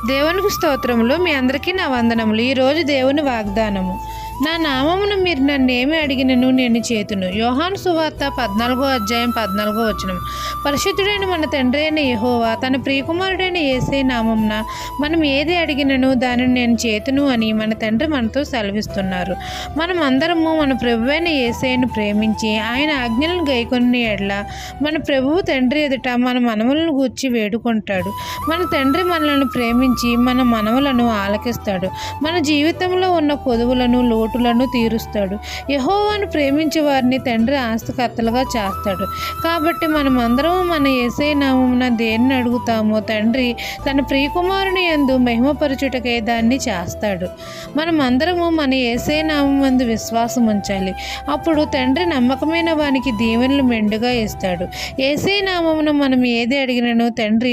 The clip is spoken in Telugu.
దేవునికి స్తోత్రములు. మీ అందరికీ నా వందనములు. ఈరోజు దేవుని వాగ్దానము. నా నామమును మీరు నన్నేమి అడిగినను నేను చేతును. యోహాను సువార్త 14 పరిశుద్ధుడైన మన తండ్రి అయిన యెహోవా తన ప్రియకుమారుడైన యేసే నామమున మనం ఏది అడిగినను దానిని నేను చేతును అని మన తండ్రి మనతో సెలవిస్తున్నారు. మనం అందరము మన ప్రభువైన యేసేను ప్రేమించి ఆయన ఆజ్ఞలను గైకొన్న ఎడల మన ప్రభువు తండ్రి ఎదుట మన మనవులను గూర్చి వేడుకుంటాడు. మన తండ్రి మనలను ప్రేమించి మన మనవులను ఆలకిస్తాడు. మన జీవితంలో ఉన్న కొదువులను లోటులను తీరుస్తాడు. యెహోవాను ప్రేమించే వారిని తండ్రి ఆస్తికర్తలుగా చేస్తాడు. కాబట్టి మనమందరం మన యేసయ్య నామమున దేన్ని అడుగుతామో తండ్రి తన ప్రియకుమారుని యందు మహిమపరచుటకై దాన్ని చేస్తాడు. మనమందరము మన యేసయ్య నామమందు విశ్వాసం ఉంచాలి. అప్పుడు తండ్రి నమ్మకమైన వానికి దీవెనలు మెండుగా ఇస్తాడు. యేసయ్య నామమున మనం ఏది అడిగినను తండ్రి